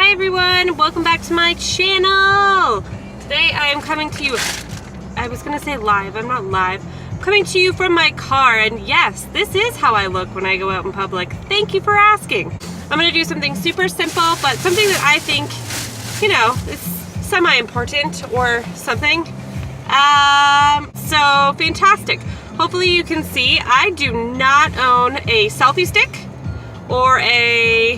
Hi everyone, welcome back to my channel. Today I am coming to you, I was gonna say live, I'm not live. I'm coming to you from my car, and yes, this is how I look when I go out in public. Thank you for asking. I'm gonna do something super simple, but something that I think, you know, is semi-important or something. So fantastic. Hopefully you can see I do not own a selfie stick or a,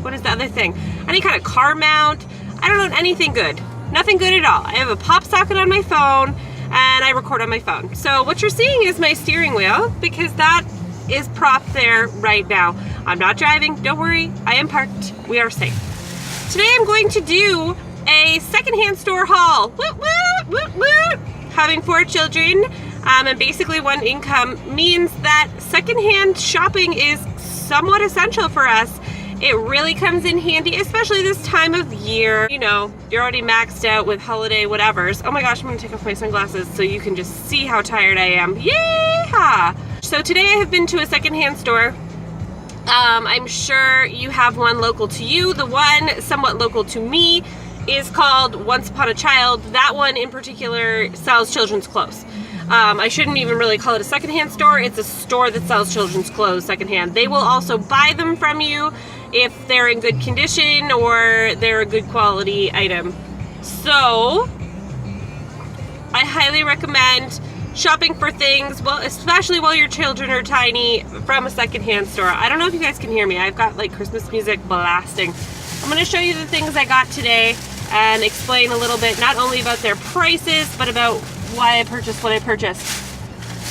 what is the other thing? Any kind of car mount. I don't own anything good. Nothing good at all. I have a pop socket on my phone and I record on my phone. So what you're seeing is my steering wheel because that is propped there right now. I'm not driving, don't worry. I am parked, we are safe. Today I'm going to do a secondhand store haul. Woot, woot, woot, woot. Having 4 children and basically one income means that secondhand shopping is somewhat essential for us. It really comes in handy, especially this time of year. You know, you're already maxed out with holiday whatevers. Oh my gosh, I'm gonna take off my sunglasses so you can just see how tired I am. Yeehaw! So today I have been to a secondhand store. I'm sure you have one local to you. The one somewhat local to me is called Once Upon a Child. That one in particular sells children's clothes. I shouldn't even really call it a secondhand store. It's a store that sells children's clothes secondhand. They will also buy them from you if they're in good condition or they're a good quality item. So I highly recommend shopping for things, well, especially while your children are tiny, from a secondhand store. I don't know if you guys can hear me. I've got like Christmas music blasting. I'm going to show you the things I got today and explain a little bit not only about their prices but about why I purchased what I purchased.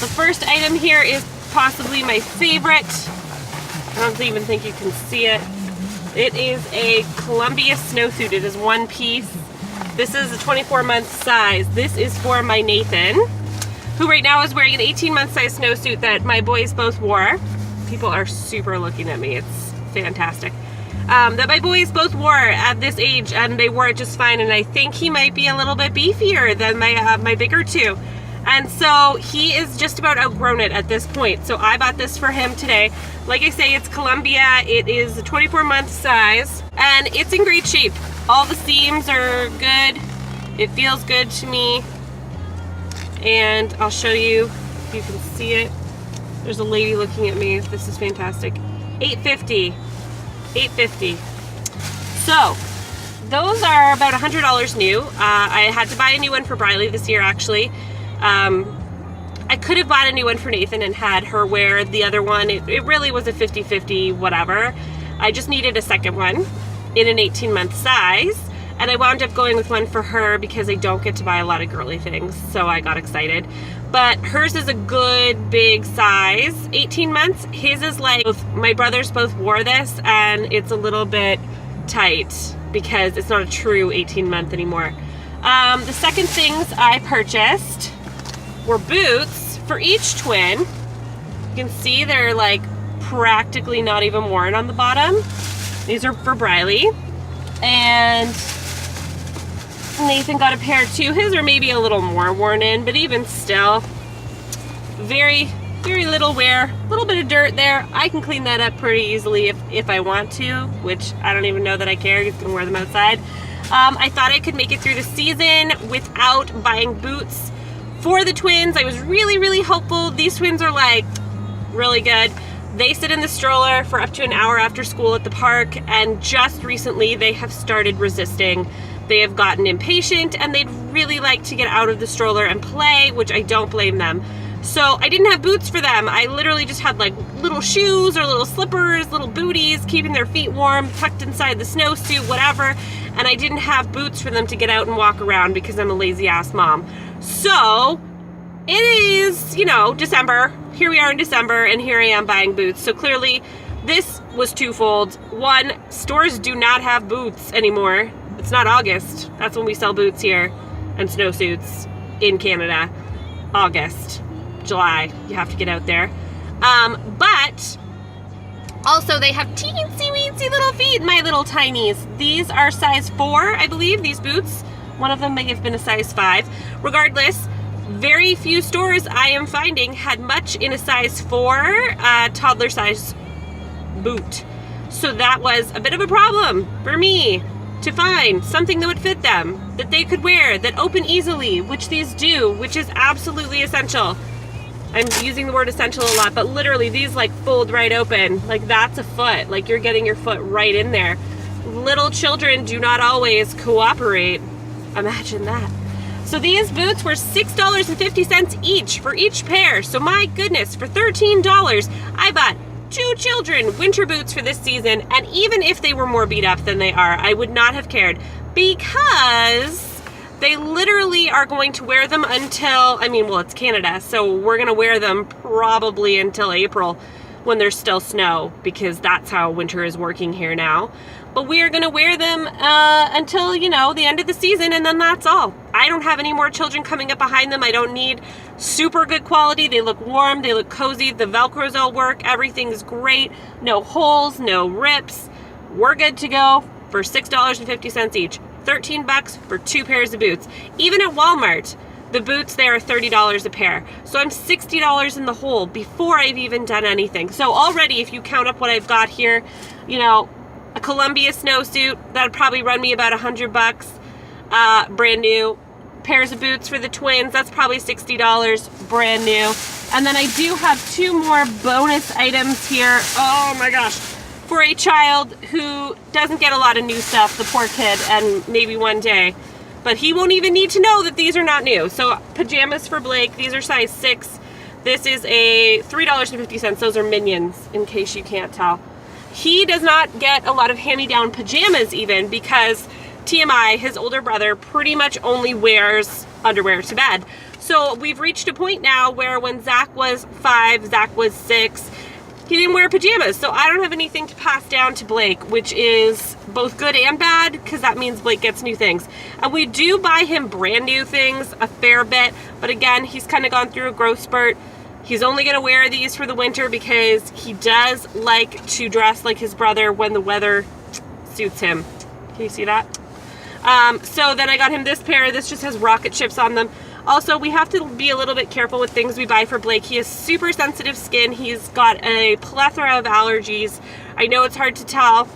The first item here is possibly my favorite. I don't even think you can see it. It is a Columbia snowsuit. It is one piece. This is a 24-month size. This is for my Nathan, who right now is wearing an 18-month size snowsuit that my boys both wore. People are super looking at me. It's fantastic. That my boys both wore at this age, and they wore it just fine, and I think he might be a little bit beefier than my bigger two. And so he is just about outgrown it at this point. So I bought this for him today. Like I say, it's Columbia. It is a 24-month size and it's in great shape. All the seams are good. It feels good to me. And I'll show you if you can see it. There's a lady looking at me. This is fantastic. $8.50. $8.50. So those are about $100 new. I had to buy a new one for Briley this year actually. I could have bought a new one for Nathan and had her wear the other one. It really was a 50-50 whatever. I just needed a second one in an 18-month size, and I wound up going with one for her because I don't get to buy a lot of girly things, so I got excited. But hers is a good big size, 18 months. His is like, my brothers both wore this and it's a little bit tight because it's not a true 18-month anymore. The second things I purchased were boots for each twin. You can see they're like practically not even worn on the bottom. These are for Briley. And Nathan got a pair too. His are maybe a little more worn in, but even still, very, very little wear. A little bit of dirt there. I can clean that up pretty easily if I want to, which I don't even know that I care. He's gonna wear them outside. I thought I could make it through the season without buying boots for the twins. I was really, really hopeful. These twins are like really good. They sit in the stroller for up to an hour after school at the park, and just recently they have started resisting. They have gotten impatient and they'd really like to get out of the stroller and play, which I don't blame them. So I didn't have boots for them. I literally just had like little shoes or little slippers, little booties, keeping their feet warm, tucked inside the snowsuit, whatever. And I didn't have boots for them to get out and walk around because I'm a lazy ass mom. So it is, you know, December. Here we are in December and here I am buying boots. So clearly this was twofold. One, stores do not have boots anymore. It's not August. That's when we sell boots here and snowsuits in Canada. August, July, you have to get out there. But also they have teensy weensy little feet, my little tinies. These are size 4, I believe, these boots. One of them may have been a size 5. Regardless, very few stores I am finding had much in a size 4 toddler size boot. So that was a bit of a problem for me. to find something that would fit them, that they could wear, that open easily, which these do, which is absolutely essential. I'm using the word essential a lot, but literally these like fold right open. Like that's a foot, like you're getting your foot right in there. Little children do not always cooperate. Imagine that. So these boots were $6.50 each for each pair. So my goodness, for $13, I bought 2 children winter boots for this season. And even if they were more beat up than they are, I would not have cared, because they literally are going to wear them until, I mean, well, it's Canada, so we're gonna wear them probably until April when there's still snow, because that's how winter is working here now. But we are gonna wear them until, you know, the end of the season, and then that's all. I don't have any more children coming up behind them. I don't need super good quality. They look warm, they look cozy, the Velcros all work, everything's great. No holes, no rips. We're good to go for $6.50 each. 13 bucks for 2 pairs of boots. Even at Walmart, the boots there are $30 a pair. So I'm $60 in the hole before I've even done anything. So already, if you count up what I've got here, you know, a Columbia snowsuit, that'd probably run me about 100 bucks, brand new. Pairs of boots for the twins, that's probably $60, brand new. And then I do have 2 more bonus items here. Oh my gosh. For a child who doesn't get a lot of new stuff, the poor kid, and maybe one day. But he won't even need to know that these are not new. So pajamas for Blake, these are size 6. This is a $3.50. Those are Minions, in case you can't tell. He does not get a lot of hand-me-down pajamas even, because TMI, his older brother, pretty much only wears underwear to bed. So we've reached a point now where when Zach was 5, Zach was 6, he didn't wear pajamas. So I don't have anything to pass down to Blake, which is both good and bad, because that means Blake gets new things. And we do buy him brand new things a fair bit, but again, he's kind of gone through a growth spurt. He's only gonna wear these for the winter because he does like to dress like his brother when the weather suits him. Can you see that? So then I got him this pair. This just has rocket ships on them. Also, we have to be a little bit careful with things we buy for Blake. He has super sensitive skin. He's got a plethora of allergies. I know it's hard to tell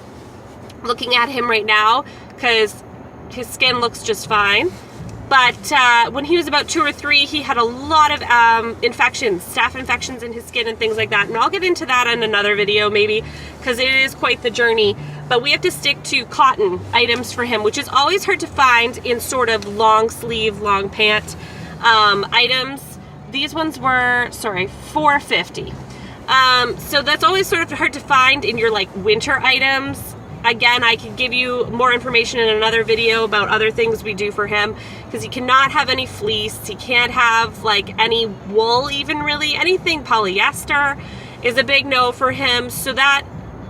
looking at him right now because his skin looks just fine. But when he was about 2 or 3, he had a lot of infections, staph infections in his skin and things like that. And I'll get into that in another video maybe, because it is quite the journey. But we have to stick to cotton items for him, which is always hard to find in sort of long sleeve, long pant items. These ones were, sorry, $4.50. So that's always sort of hard to find in your like winter items. Again, I could give you more information in another video about other things we do for him, because he cannot have any fleece. He can't have like any wool, even really. Anything polyester is a big no for him. So that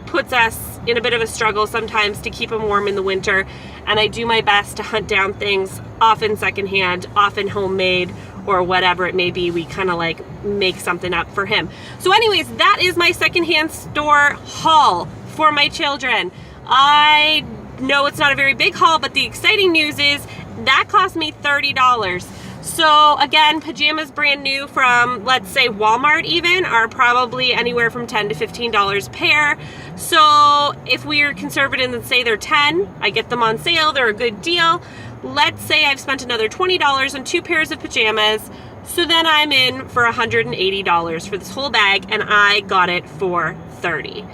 puts us in a bit of a struggle sometimes to keep him warm in the winter. And I do my best to hunt down things, often secondhand, often homemade, or whatever it may be. We kind of like make something up for him. So anyways, that is my secondhand store haul for my children. I know it's not a very big haul, but the exciting news is that cost me $30. So again, pajamas brand new from, let's say, Walmart even, are probably anywhere from $10 to $15 a pair. So if we're conservative and say they're 10, I get them on sale, they're a good deal. Let's say I've spent another $20 on 2 pairs of pajamas. So then I'm in for $180 for this whole bag, and I got it for $30.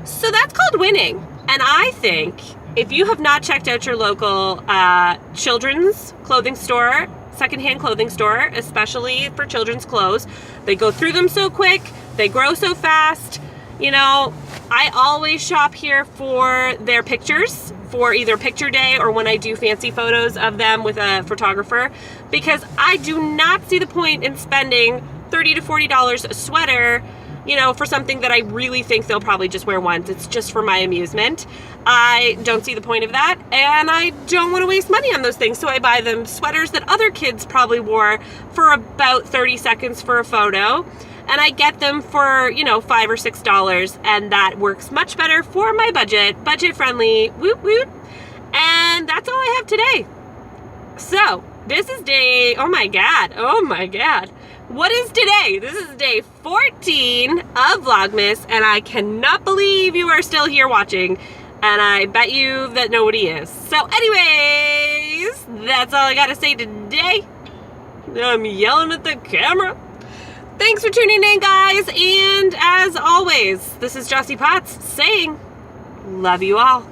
So that's called winning. And I think if you have not checked out your local children's clothing store, secondhand clothing store, especially for children's clothes, they go through them so quick, they grow so fast. You know, I always shop here for their pictures, for either picture day or when I do fancy photos of them with a photographer, because I do not see the point in spending $30 to $40 a sweater, you know, for something that I really think they'll probably just wear once. It's just for my amusement. I don't see the point of that, and I don't want to waste money on those things, so I buy them sweaters that other kids probably wore for about 30 seconds for a photo, and I get them for, you know, $5 or $6, and that works much better for my budget, budget friendly, woot woot. And that's all I have today. So this is day, oh my god, what is today? This is day 14 of Vlogmas, and I cannot believe you are still here watching. And I bet you that nobody is. So anyways, that's all I gotta say today. I'm yelling at the camera. Thanks for tuning in, guys. And as always, this is Jocey Potts saying, love you all.